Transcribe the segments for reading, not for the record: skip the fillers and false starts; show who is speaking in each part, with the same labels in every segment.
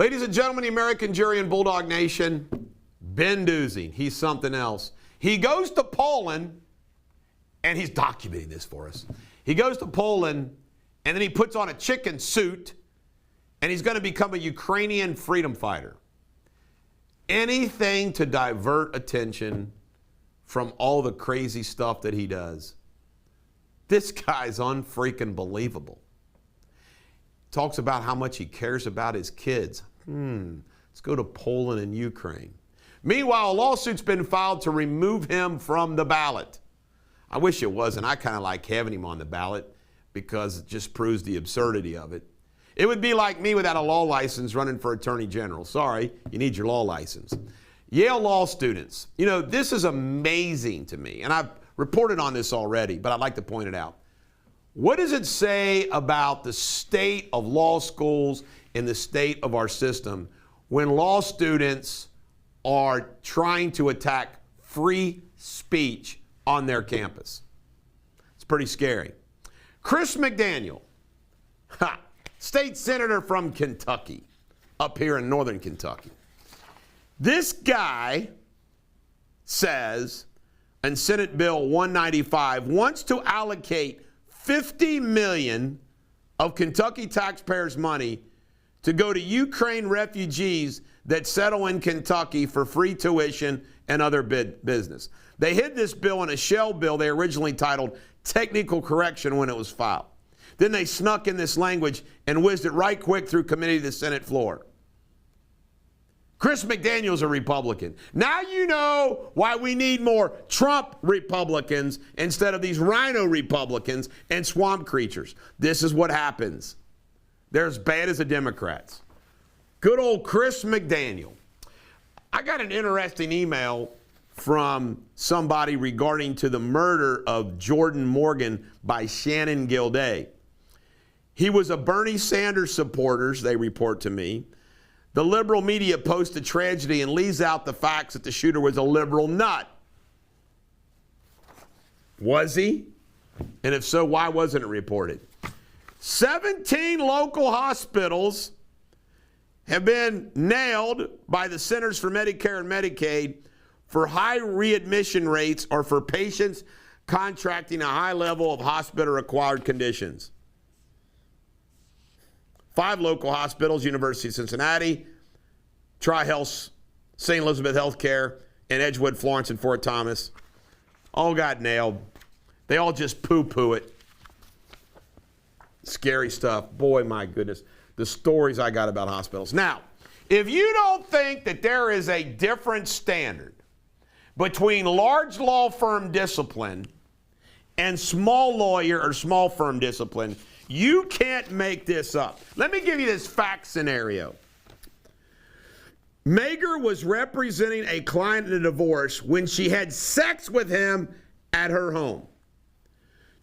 Speaker 1: Ladies and gentlemen, the American jury and Bulldog Nation, Ben Dusing, he's something else. He goes to Poland, and he's documenting this for us. He goes to Poland, and then he puts on a chicken suit, and he's going to become a Ukrainian freedom fighter. Anything to divert attention from all the crazy stuff that he does. This guy's unfreaking believable. Talks about how much he cares about his kids. Let's go to Poland and Ukraine. Meanwhile, a lawsuit's been filed to remove him from the ballot. I wish it wasn't. I kind of like having him on the ballot because it just proves the absurdity of it. It would be like me without a law license running for attorney general. Sorry, you need your law license. Yale law students. You know, this is amazing to me, and I've reported on this already, but I'd like to point it out. What does it say about the state of law schools and the state of our system when law students are trying to attack free speech on their campus? It's pretty scary. Chris McDaniel, state senator from Kentucky, up here in northern Kentucky. This guy says in Senate Bill 195 wants to allocate $50 million of Kentucky taxpayers' money to go to Ukraine refugees that settle in Kentucky for free tuition and other business. They hid this bill in a shell bill they originally titled Technical Correction when it was filed. Then they snuck in this language and whizzed it right quick through committee to the Senate floor. Chris McDaniel's a Republican. Now you know why we need more Trump Republicans instead of these rhino Republicans and swamp creatures. This is what happens. They're as bad as the Democrats. Good old Chris McDaniel. I got an interesting email from somebody regarding to the murder of Jordan Morgan by Shannon Gilday. He was a Bernie Sanders supporter, they report to me. The liberal media posts the tragedy and leaves out the facts that the shooter was a liberal nut. Was he? And if so, why wasn't it reported? 17 local hospitals have been nailed by the Centers for Medicare and Medicaid for high readmission rates or for patients contracting a high level of hospital-acquired conditions. 5 local hospitals, University of Cincinnati, Tri-Health, St. Elizabeth Healthcare, and Edgewood, Florence, and Fort Thomas, all got nailed. They all just poo-poo it. Scary stuff. Boy, my goodness, the stories I got about hospitals. Now, if you don't think that there is a different standard between large law firm discipline and small lawyer or small firm discipline, you can't make this up. Let me give you this fact scenario. Mager was representing a client in a divorce when she had sex with him at her home.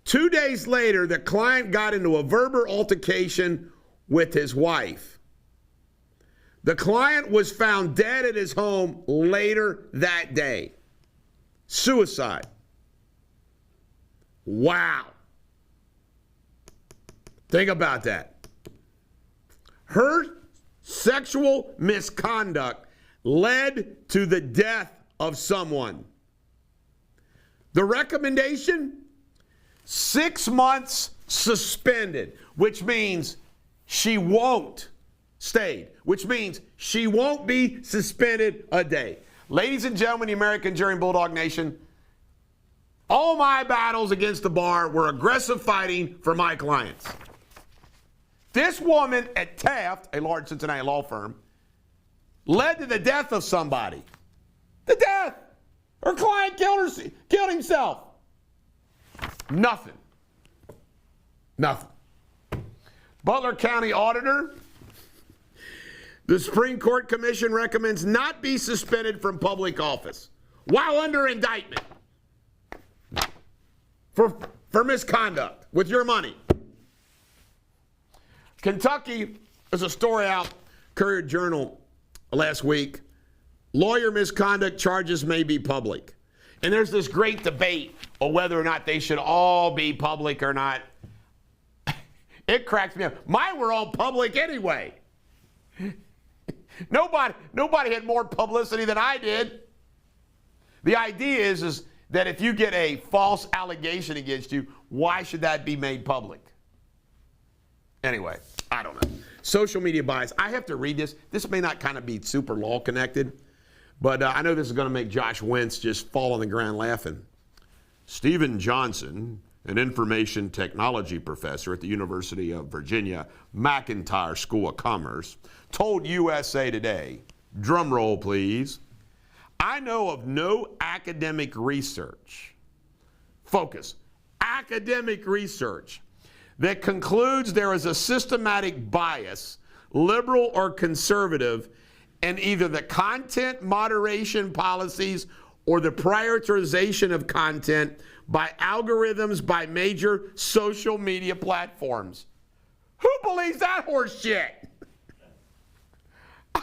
Speaker 1: 2 days later, the client got into a verbal altercation with his wife. The client was found dead at his home later that day. Suicide. Wow. Think about that. Her sexual misconduct led to the death of someone. The recommendation? 6 months suspended, which means she won't stay, which means she won't be suspended a day. Ladies and gentlemen, the American jury and Bulldog Nation, all my battles against the bar were aggressive fighting for my clients. This woman at TAFT, a large Cincinnati law firm, led to the death of somebody. The death. Her client killed himself. Nothing. Nothing. Butler County Auditor, the Supreme Court Commission recommends not be suspended from public office while under indictment for misconduct with your money. Kentucky, there's a story out, Courier Journal last week. Lawyer misconduct charges may be public. And there's this great debate on whether or not they should all be public or not. It cracks me up. Mine were all public anyway. Nobody had more publicity than I did. The idea is that if you get a false allegation against you, why should that be made public? Anyway, I don't know. Social media bias. I have to read this. This may not kind of be super law connected, but I know this is going to make Josh Wentz just fall on the ground laughing. Stephen Johnson, an information technology professor at the University of Virginia McIntire School of Commerce, told USA Today, drum roll please, I know of no academic research, focus, academic research, that concludes there is a systematic bias, liberal or conservative, in either the content moderation policies or the prioritization of content by algorithms by major social media platforms. Who believes that horse shit?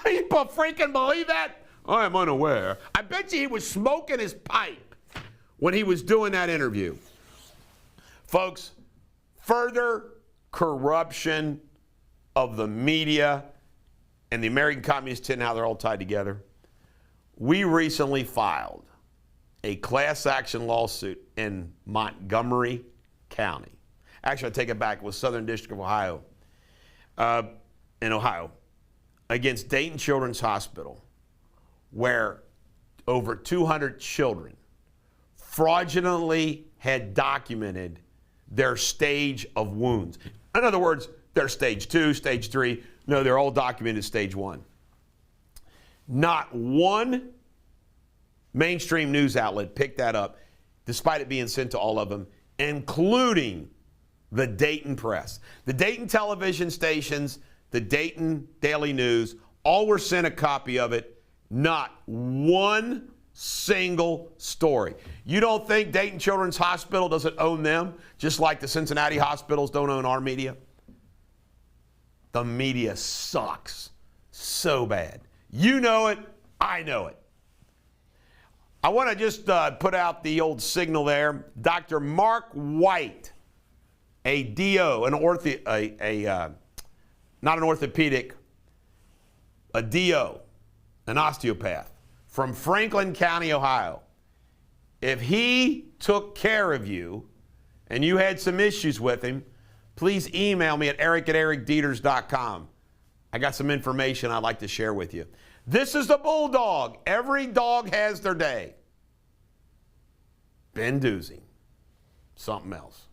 Speaker 1: You freaking believe that? I am unaware. I bet you he was smoking his pipe when he was doing that interview. Folks, further corruption of the media and the American Communist Party, how they're all tied together. We recently filed a class action lawsuit in Montgomery County. Actually, I take it back. It was Southern District of Ohio, in Ohio, against Dayton Children's Hospital, where over 200 children fraudulently had documented their stage of wounds. In other words, they're stage 2, stage 3. No, they're all documented stage 1. Not one mainstream news outlet picked that up, despite it being sent to all of them, including the Dayton Press. The Dayton television stations, the Dayton Daily News, all were sent a copy of it. Not one single story. You don't think Dayton Children's Hospital doesn't own them, just like the Cincinnati hospitals don't own our media? The media sucks so bad. You know it. I know it. I want to just put out the old signal there. Dr. Mark White, a DO, not an orthopedic, a DO, an osteopath from Franklin County, Ohio. If he took care of you and you had some issues with him, please email me at eric@ericdeters.com. I got some information I'd like to share with you. This is the Bulldog. Every dog has their day. Ben Dusing. Something else.